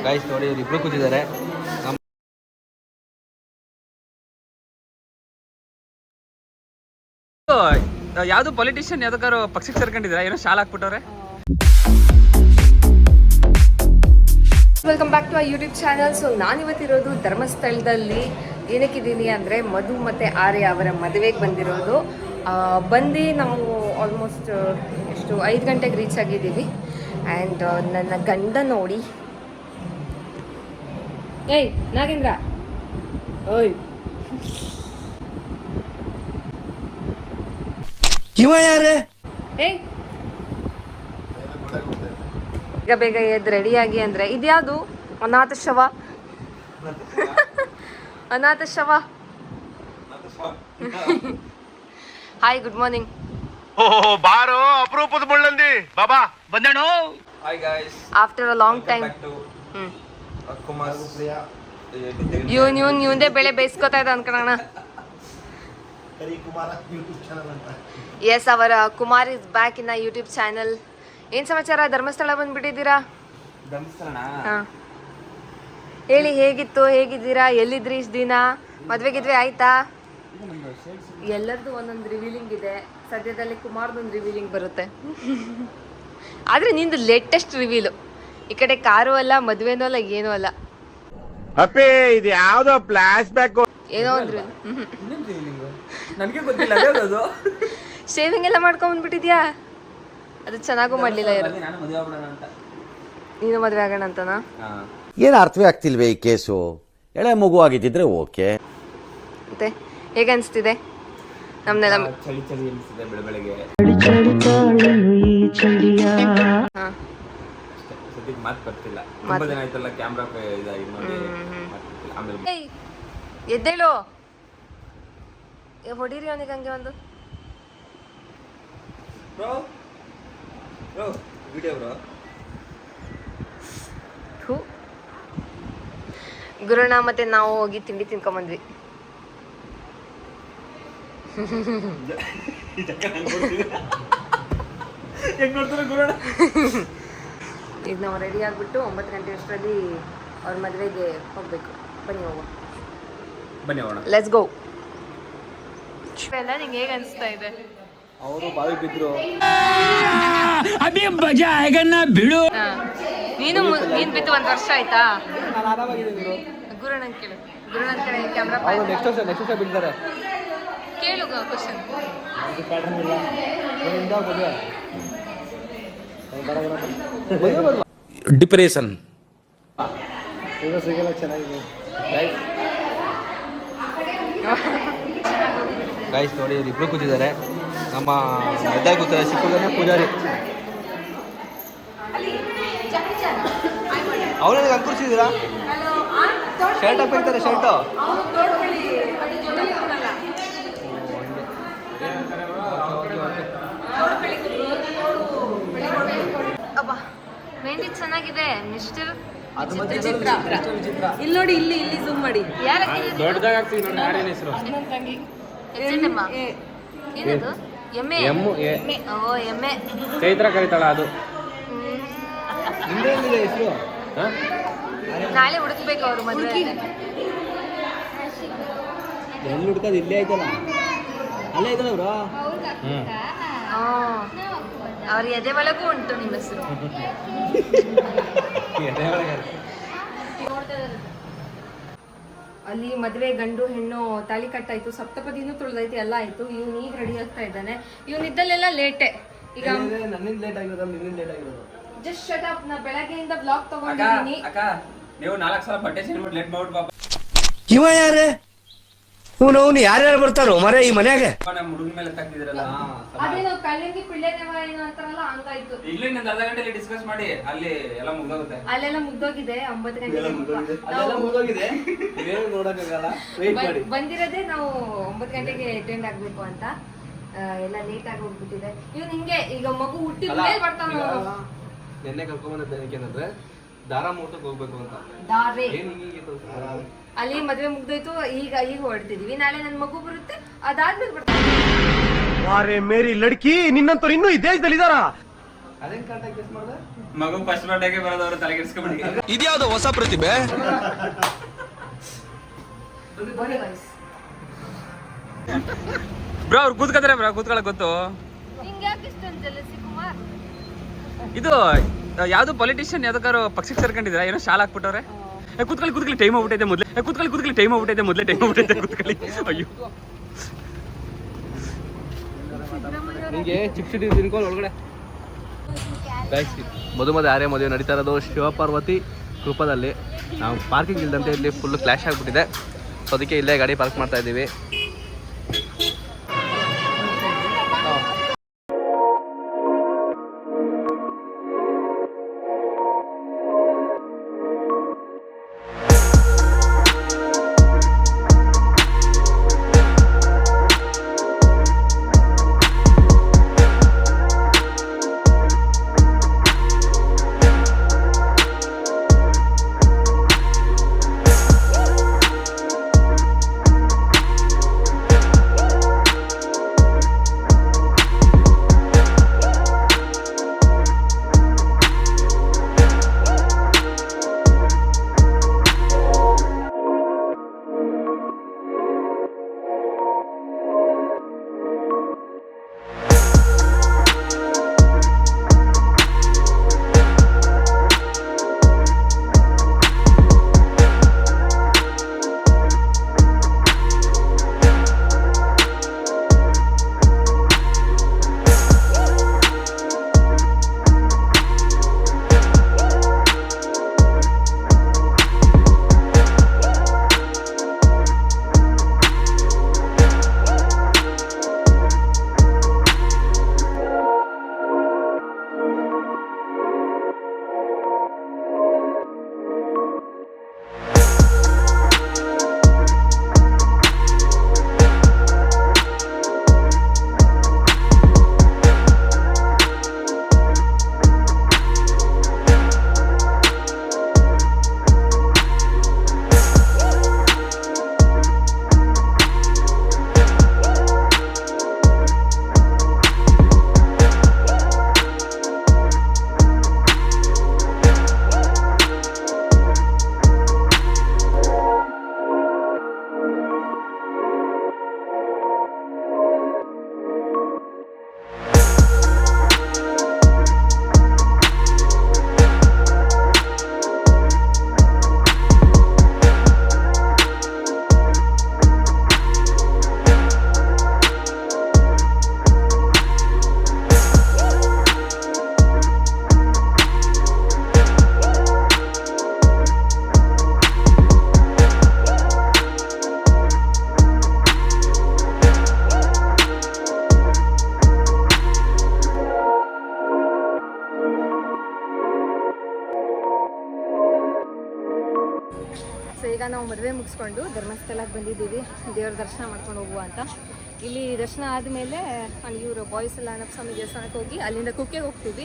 Guys ನೋಡಿ ಇವ್ರು ಇಬ್ರು ಕೂತಿದ್ದಾರೆ. ಯಾವ್ದು ಪೊಲಿಟಿಷಿಯನ್ ಯಾವ್ದಾರು ಪಕ್ಷಕ್ಕೆ ಸೇರ್ಕೊಂಡಿದ್ದೀರಾ? ಏನೋ ಶಾಲೆ ಹಾಕ್ಬಿಟ್ಟವ್ರೆ. Welcome back to our YouTube channel. So ನಾನಿವತ್ತಿರೋದು ಧರ್ಮಸ್ಥಳದಲ್ಲಿ. ಏನಕ್ಕಿದ್ದೀನಿ ಅಂದರೆ ಮಧು ಮತ್ತು ಆರ್ಯ ಅವರ ಮದುವೆಗೆ ಬಂದಿರೋದು. ಬಂದು ನಾವು ಆಲ್ಮೋಸ್ಟ್ ಎಷ್ಟು 5 ಗಂಟೆಗೆ ರೀಚ್ ಆಗಿದ್ದೀವಿ. ಆ್ಯಂಡ್ ನನ್ನ ಗಂಡ ನೋಡಿ, ಏಯ್ ನಾಗೇಂದ್ರ, ಓಯ್ ಇವ ಯಾರೇ? ಏಯ್ ಬೇಗ ಬೇಗ ಎದ್ದು ರೆಡಿಯಾಗಿ ಅಂದರೆ ಇದ್ಯಾವುದು? ಅನಾಥ ಶವ. ಅನಾಥ ಶವ. Hi, good morning. ಓಹೋ ಬಾರೋ, ಅಪರೂಪದ ಮುಳ್ಳಂದಿ ಬಾಬಾ ಬಂದೇಣೋ. Hi guys, after a long time. ಇವಂದೇ ಬೆಳೆ ಬೇಯಿಸ್ಕೊತಾ ಇದ್ದ ಅನ್ಕೋಣ. ಎಸ್, ಅವರ Kumar is back in YouTube channel. ಏನ್ ಸಮಾಚಾರ? ಧರ್ಮಸ್ಥಳ ಬಂದ್ಬಿಟ್ಟಿದ್ದೀರಾ? ಹಾಂ, ಹೇಳಿ, ಹೇಗಿತ್ತು, ಹೇಗಿದ್ದೀರಾ, ಎಲ್ಲಿದ್ರಿ ಇಷ್ಟು ದಿನ? ಮದ್ವೆಗಿದ್ವಿ ಆಯ್ತಾ? ಎಲ್ಲರದು ಒಂದೊಂದು ರಿವೀಲಿಂಗ್ ಇದೆ. ಸದ್ಯದಲ್ಲಿ ಕುಮಾರ್ದೊಂದು ರಿವೀಲಿಂಗ್ ಬರುತ್ತೆ. ಆದರೆ ನಿಂದು ಲೇಟೆಸ್ಟ್ ರಿವೀಲು. ಈ ಕಡೆ ಕಾರು ಅಲ್ಲ, ಮದುವೆನೂ ಅಲ್ಲ, ಏನೂ ಅಲ್ಲ. ಅಪ್ಪೇ ಇದು ಯಾವ್ದೋ ಫ್ಲಾಶ್ ಬ್ಯಾಕ್ ಏನೋ ಒಂದು ನನಗೆ ಗೊತ್ತಿಲ್ಲ ಅದು. ಶೇವಿಂಗ್ ಎಲ್ಲ ಮಾಡ್ಕೊಂಡ್ಬಂದ್ಬಿಟ್ಟಿದ್ಯಾ? ಅದು ಚೆನ್ನಾಗೂ ಮಾಡಲಿಲ್ಲ ಯಾರು. ನಾನು ಮದುವೆ ಆಗೋಣ ಅಂತ. ನೀನು ಮದುವೆ ಆಗೋಣ ಅಂತನಾ? ಏನು ಅರ್ಥವೇ ಆಗ್ತಿಲ್ವೇ ಈ ಕೇಸು? ಎಳೆ ಮಗು ಆಗಿದ್ದಿದ್ರೆ ಓಕೆ. ಮತ್ತೆ ಹೇಗೆ ಅನಿಸ್ತಿದೆ? ನಮ್ನೆಲ್ಲ ಚಳಿ ಚಳಿ ಅನಿಸ್ತಿದೆ ಬೆಳಗ್ಗೆ. ಹಾಂ, ಸದ್ಯಕ್ಕೆ ಮಾತು ಬರ್ತಿಲ್ಲ. ತುಂಬಾ ದಿನ ಆಯ್ತಲ್ಲ ಕ್ಯಾಮ್ರಾ ಇದಾಗಿ ನೋಡಿ. ಆಮೇಲೆ ಎದ್ದೇಳು, ಹೊಡೀರಿ ಅವನಿಗೆ ಹಂಗೆ ಒಂದು. Bro video bro. ಗುರುಣ ಮತ್ತೆ ನಾವು ಹೋಗಿ ತಿಂಡಿ ತಿನ್ಕೊಂಬಂದ್ವಿ. ಈಗ ನಾವು ರೆಡಿ ಆಗಿಬಿಟ್ಟು 9 ಗಂಟೆ ಅಷ್ಟರಲ್ಲಿ ಅವ್ರ ಮದುವೆಗೆ ಹೋಗ್ಬೇಕು. ಬನ್ನಿ ಹೋಗುವ. ಬನ್ನಿ ಹೋಗೋಣ. Let's go. ಎಲ್ಲ ನಿಂಗೆ ಹೇಗೆ ಅನಿಸ್ತಾ ಇದೆ? ಅವರು ಬಾವಿ ಬಿದ್ರು. ಬಿಡು. ನೀನು ಬಿದ್ದು 1 ವರ್ಷ ಆಯ್ತಾ? ನಾನು ಆರಾಮಾಗಿದ್ದೀನಿ. ಗುರುಣ ಕೇಳು, ಗುರುಣ ಕಡೆ ಕ್ಯಾಮ್ರಾ ನೆಕ್ಸ್ಟ್ ವರ್ಷ ಬಿಡ್ತಾರೆ. ಕೇಳು ಕ್ವಶನ್. ಡಿಪ್ರೆಷನ್ ಚೆನ್ನಾಗಿದೆ ಗಾಯ್ಸ್ ನೋಡಿ ಇವ್ರು ಇಬ್ರು ಕೂತಿದ್ದಾರೆ. ನಮ್ಮ ಎದ್ದಾಗ ಕೂತಾರೆ ಸಿಕ್ಕುದನ್ನ ಪೂಜಾರಿ. ಅವ್ರಿಗೆ ಅಂಕುರಿಸಿದ್ದೀರಾ? ಶರ್ಟ್ ಹಾಕ್ತಾರೆ, ಶರ್ಟು. ಅಬ್ಬಾ, ಮೆಹಂದಿ ಚೆನ್ನಾಗಿದೆ. ಮಿಸ್ಟರ್ ಇಲ್ಲಿ ನೋಡಿ, ಇಲ್ಲಿ ಝೂಮ್ ಮಾಡಿ. ದೊಡ್ಡದಾಗ ಆಗ್ತೀವಿ ನೋಡಿ. ಯಾರೇನು ಹೆಸರು? ಏನದು? ಎಮ್ಮೆ? ಓ, ಎಮ್ಮೆ. ಚೈತ್ರ ಕರೀತಾಳ ಅದು. ಹೆಸರು ನಾಳೆ ಹುಡುಕ್ಬೇಕು ಅವ್ರು ಮದುವೆ. ಎಲ್ಲಿ ಹುಡ್ಕೋದು? ಇಲ್ಲೇ ಆಯ್ತಲ್ಲ, ಅಲ್ಲೇ ಐತಲ್ಲ ಬ್ರೋ. ಅವ್ರ ಎದೆ ಒಳಗೂ ಉಂಟು ನಿಮ್ಮ ಹೆಸರು. ಅಲ್ಲಿ ಮದುವೆ ಗಂಡು ಹೆಣ್ಣು ತಾಳಿ ಕಟ್ಟಾಯ್ತು, ಸಪ್ತಪದಿನೂ ತುಳಿದೈತಿ, ಎಲ್ಲ ಆಯ್ತು. ಇವ್ನು ಈಗ ರೆಡಿ ಆಗ್ತಾ ಇದ್ದಾನೆ. ಇವ್ನಿದ್ದಲ್ಲೆಲ್ಲ ಲೇಟೆ. ಈಗ ನನ್ನಿಂದ ಲೇಟ್ ಆಗಿರೋದು, ನಿನ್ನಿಂದ ಲೇಟ್ ಆಗಿರೋದು. Just shut up. ನಾ ಬೆಳಗ್ಗೆಯಿಂದ ಬ್ಲಾಗ್ ತಗೊಂಡಿದ್ದೀನಿ. ಅಕ್ಕ ನೀವು 4 ಸಲ ಬಟ್ಟೆ ಚೇಂಜ್ ಲೇಟ್ ಮಾಡ್ಬಿಟ್ಟು ಪಾಪ. ಇವ ಯಾರೇ? ಅವನು ಯಾರ್ಯಾರು ಬರ್ತಾರೋ ಮರೆ ಈ ಮನ್ಯಾಗ? ನಮ್ಮ ಹುಡುಗನ ಮೇಲೆ ತಾಕ್ತಿದ್ರಲ್ಲ. ಅದೇನೋ ಕಲ್ಲಿಂಗಿ ಪಿಳ್ಳೆದೇವ ಏನೋ ಅಂತಾರಲ್ಲ, ಹಂಗಾಯ್ತು. ಇಲ್ಲಿ ಒಂದು ಅರ್ಧ ಗಂಟೆಲಿ ಡಿಸ್ಕಸ್ ಮಾಡಿ ಅಲ್ಲಿ ಎಲ್ಲ ಮುಗ್ದೋಗುತ್ತೆ. ಅಲ್ಲೆಲ್ಲ ಮುಗ್ದೋಗಿದೆ. 9 ಗಂಟೆಗೆ ಬಂದಿರೋದೇ ನಾವು 9 ಗಂಟೆಗೆ ಅಟೆಂಡ್ ಆಗ್ಬೇಕು ಅಂತ. ಎಲ್ಲ ಲೇಟ್ ಆಗಿ ಹೋಗ್ಬಿಟ್ಟಿದೆ. ಇವ್ನು ಹಿಂಗೆ ಈಗ ಮಗು ಹುಟ್ಟಿದ ಮೇಲೆ ಬರ್ತಾನ. ನೆನ್ನೆ ಕರ್ಕೊಂಡ್ಬಂದಿದ್ದೆ ಏನಂದ್ರೆ ದಾರ ಮುಹೂರ್ತಕ್ಕೆ ಹೋಗ್ಬೇಕು ಅಂತ. ದಾರೆ ಅಲ್ಲಿ ಮದುವೆ ಮುಗ್ದೋಯ್ತು. ಈಗ ಹೊರಡ್ತಿದೀವಿ. ನಾಳೆ ನನ್ನ ಮಗು ಬರುತ್ತೆ, ಅದಾದ್ಮೇಲೆ ಬರ್ತಾರೆ. ಮೇರಿ ಲಡ್ಕಿ, ನಿನ್ನಂತವ್ರು ಇನ್ನೂ ಈ ದೇಶದಲ್ಲಿ ಇದಾರ? ಅದೇನ್ ಕಾಂಟ್ಯಾಕ್ಟ್ ಮಿಸ್ ಮಾಡ್ದೆ? ಮಗು ಫಸ್ಟ್ ಬರ್ಡೇಗೆ ಬರೋದವ್ರು ತಲೆಗೆಡ್ಸ್ಕೊಬಿಡಿ. ಇದ್ಯಾವ್ದು ಹೊಸ ಪ್ರತಿಭೆ? ಬ್ರೋ ಅವ್ರು ಕೂತ್ಕೊತಾರೆ ಬ್ರೋ, ಕೂತ್ಕೊಳ್ಳೋಕೆ ಗೊತ್ತು. ಇದು ಯಾವ್ದು ಪೊಲಿಟಿಷಿಯನ್ ಯಾವ್ದಕ್ಕಾರು ಪಕ್ಷಕ್ಕೆ ಸೇರ್ಕೊಂಡಿದ್ದೀರಾ? ಏನೋ ಶಾಲೆ ಹಾಕ್ಬಿಟ್ಟವ್ರೆ. ಕೂತ್ಕೊಳ್ಳಿ ಟೈಮ್ ಆಗ್ಬಿಟ್ಟೈತೆ ಮೊದಲೇ. ಕೂತ್ಕೊಳ್ಳಿ ಟೈಮ್ ಆಗ್ಬಿಟ್ಟೈತೆ ಕೂತ್ಕೊಳ್ಳಿ. ಅಯ್ಯೋ ನಿಮಗೆ ಚಿಪ್ಸಿಟಿ ತಿನ್ಕೊಂಡು ಒಳಗಡೆ ಮದುವೆ ಆರ್ಯ ಮದುವೆ ನಡೀತಾ ಇರೋದು ಶಿವಪಾರ್ವತಿ ಕೃಪದಲ್ಲಿ. ನಾವು ಪಾರ್ಕಿಂಗ್ ಇಲ್ದಂತೆ ಇಲ್ಲಿ ಫುಲ್ ಕ್ಲಾಶ್ ಆಗಿಬಿಟ್ಟಿದೆ. ಸೊ ಅದಕ್ಕೆ ಇಲ್ಲೇ ಗಾಡಿ ಪಾರ್ಕ್ ಮಾಡ್ತಾ ಇದ್ದೀವಿ. ಈಗ ನಾವು ಮದುವೆ ಮುಗಿಸ್ಕೊಂಡು ಧರ್ಮಸ್ಥಳಕ್ಕೆ ಬಂದಿದ್ದೀವಿ ದೇವ್ರ ದರ್ಶನ ಮಾಡ್ಕೊಂಡು ಹೋಗುವ ಅಂತ. ಇಲ್ಲಿ ದರ್ಶನ ಆದಮೇಲೆ ಇವರು ಬಾಯ್ಸ್ ಎಲ್ಲ ಅನಪ್ಪ ದೇವಸ್ಥಾನಕ್ಕೆ ಹೋಗಿ ಅಲ್ಲಿಂದ ಕುಕ್ಕೆಗೆ ಹೋಗ್ತೀವಿ.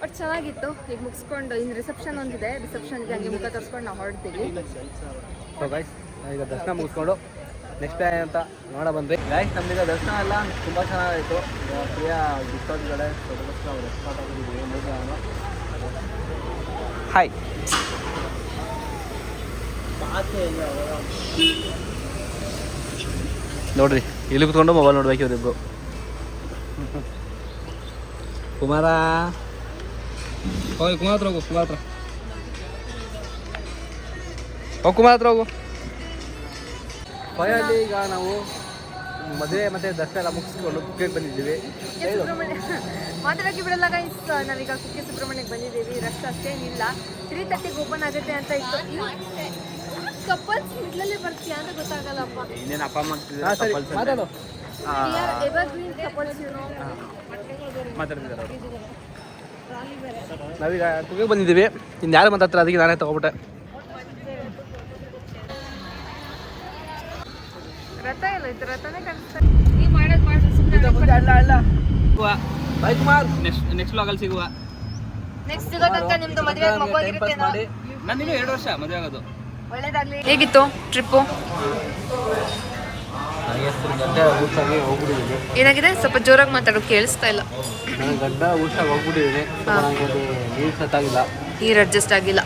ಬಟ್ ಚೆನ್ನಾಗಿತ್ತು. ಈಗ ಮುಗಿಸ್ಕೊಂಡು ಇನ್ನು ರಿಸೆಪ್ಷನ್ ಒಂದಿದೆ, ರಿಸೆಪ್ಷನ್ಗೆ ಹಂಗೆ ಮುಖ ತೋರಿಸ್ಕೊಂಡು ನಾವು ಹೊರಡ್ತೀವಿ. ಸೊ ಗೈಸ್ ಈಗ ದರ್ಶನ ಮುಗಿಸ್ಕೊಂಡು ನೆಕ್ಸ್ಟ್ ಟೈಮ್ ಅಂತ ನೋಡ ಬಂದ್ವಿ. ಗೈಸ್ ನಮ್ಮೀಗ ದರ್ಶನ ಎಲ್ಲ ತುಂಬ ಚೆನ್ನಾಗಿತ್ತು. ಪ್ರಿಯ ಗಿಫ್ಟೋದ್ಗಡೆ ಹಾಯ್ ನೋಡ್ರಿ ಇಲ್ಲಿ ಕುತ್ಕೊಂಡು ಮೊಬೈಲ್ ನೋಡ್ಬೇಕು ಇವರಿಬ್ರು. ಕುಮಾರ ಹೋಗಿ ಕುಮಾರ್ ಹತ್ರ ಹೋಗು, ಕುಮಾರ್ ಹತ್ರ ಹೋಗಿ, ಕುಮಾರ್ ಹತ್ರ ಹೋಗು. ಫೈನಲಿ ಈಗ ನಾವು ಮದುವೆ ಮತ್ತೆ ದರ್ಶನ ಎಲ್ಲ ಮುಗಿಸ್ಕೊಂಡು ಕುಕ್ಕೆಗೆ ಬಂದಿದ್ದೀವಿ. ಮಾತಾಡೋಕ್ಕೆ ಬಿಡಲ್ಲ ಗೈಸ್. ನಾವೀಗ ಕುಕ್ಕೆ ಸುಬ್ರಹ್ಮಣ್ಯಕ್ಕೆ ಬಂದಿದ್ದೀವಿ. ರಶ್ ಅಷ್ಟೇನಿಲ್ಲ. 3:30ಗೆ ಓಪನ್ ಆಗುತ್ತೆ ಅಂತ ಇತ್ತು. ಕಪಲ್ಸ್ ಮಿಡ್ಲಲ್ಲೇ ಬರ್ತೀಯಾ ಅಂತ ಗೊತ್ತಾಗಲ್ಲಪ್ಪ. ಇನ್ನೇನು ಅಪ್ಪ ಅಮ್ಮ ಸರಿ ಮಾತಾಡು. ಎವರ್ಗ್ರೀನ್ ಕಪಲ್ಸ್ ಮಾತಾಡ್ತಿದ್ದಾರೆ. ನಾವೀಗ ಕುಕ್ಕೆಗೆ ಬಂದಿದ್ದೀವಿ. ಇನ್ನು ಯಾರು ಮಾತಾಡ್ತಾರೆ ಅದಕ್ಕೆ ನಾನೇ ತಗೊಬಿಟ್ಟೆ. ರಥ ಎಲ್ಲ ಇತ್ತು, ರಥನೇ ಕಾಣಿಸ್ತಾರೆ. ನೀವು ಮಾಡೋದು ಮಾಡಿ ಅಲ್ಲ ಬಾಯ್ ಕುಮಾರ್. ನೆಕ್ಸ್ಟ್ ವ್ಲಾಗಲ್ಲಿ ಸಿಗುವ. ನೆಕ್ಸ್ಟ್ ಸಿಗೋ ತನಕ ನಿಮ್ದು ಮದುವೆ ಮಗುವಾಗಿರುತ್ತೆ. ನನಗೆ 2 ವರ್ಷ ಮದುವೆ ಆಗೋದು. ಒಳ್ಳೇದಾಗ್ಲಿ. ಹೇಗಿತ್ತು ಟ್ರಿಪ್ಪು? ಏನಾಗಿದೆ? ಸ್ವಲ್ಪ ಜೋರಾಗಿ ಮಾತಾಡೋದು ಕೇಳಿಸ್ತಾ ಇಲ್ಲ. ನಾನು ಗಡ್ಡ ಊಟ ಹೋಗ್ಬಿಟ್ಟಿದ್ದೀನಿ. ನೀರು ಸತ್ತಾಗಿಲ್ಲ, ನೀರು ಅಡ್ಜಸ್ಟ್ ಆಗಿಲ್ಲ.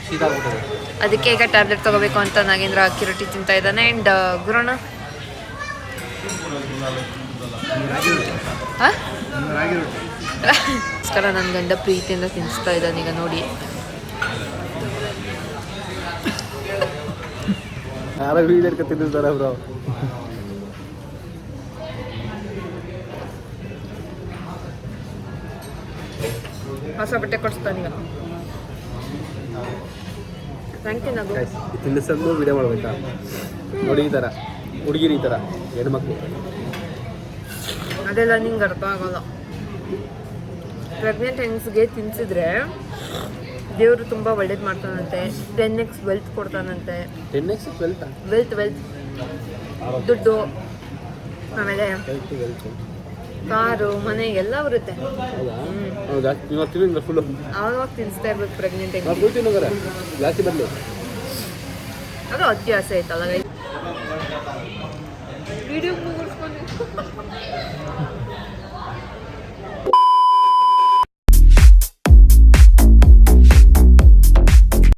ಶೀತ ಆಗ್ಬಿಟ್ಟದೆ. ಅದಕ್ಕೆ ಈಗ ಟ್ಯಾಬ್ಲೆಟ್ ತಗೋಬೇಕು ಅಂತ ನಾಗೇಂದ್ರ ಅಕ್ಕಿ ರೊಟ್ಟಿ ತಿಂತಾ ಇದ್ದಾನೆ. ಆ್ಯಂಡ್ ಗುರುಣ ನನ್ನ ಗಂಡ ಪ್ರೀತಿಯಿಂದ ತಿನ್ನಿಸ್ತಾ ಇದ್ದಾನೆ ಈಗ ನೋಡಿ. ಯಾರೋ ವೀಡಿಯೋ ಹಿಡ್ಕೊಂಡು ತಿನ್ನಿಸ್ತಾರೆ ಬ್ರೋ. ಹೊಸ ಬಟ್ಟೆ ಕೊಡಿಸ್ತಾನೀಗ. ಥ್ಯಾಂಕ್ ಯು ನಗು. ತಿನ್ನಿಸೋದು ವೀಡಿಯೋ ಮಾಡ್ಬೇಕಾ ನೋಡಿ, ಈ ಥರ ಹುಡುಗಿರು, ಈ ಥರ ಹೆಣ್ಮಕ್ಳು. ಅದೆಲ್ಲ ನಿಂಗೆ ಅರ್ಥ ಆಗೋಲ್ಲ. ಪ್ರೆಗ್ನೆಂಟ್ ಹೆಂಗಸ್ಗೆ ತಿನ್ಸಿದ್ರೆ ದೇವರು ತುಂಬ ಒಳ್ಳೇದು ಮಾಡ್ತಾನಂತೆ. 10x wealth ಕೊಡ್ತಾನಂತೆ. 10x ವೆಲ್ತ್ ದುಡ್ಡು, ಆಮೇಲೆ ಕಾರು, ಮನೆ ಎಲ್ಲ ಬರುತ್ತೆ. ಹೌದಾ? ಇವಾಗ ತಿನ್ನಿಲ್ಲ ಫುಲ್ಲು. ಆವಾಗ ತಿನ್ನಿಸ್ತಾ ಇರ್ಬೇಕು ಪ್ರೆಗ್ನೆಂಟ್ ಹೆಂಗ್. ಫುಲ್ ತಿನ್ನೋಗಾರೆ ಜಾಸ್ತಿ ಬರಲಿ. ಅದು ಅತಿ ಆಸೆ ಆಯ್ತಲ್ಲ. ವಿಡಿಯೋ ಮುಗಿಸ್ಕೊಂಡು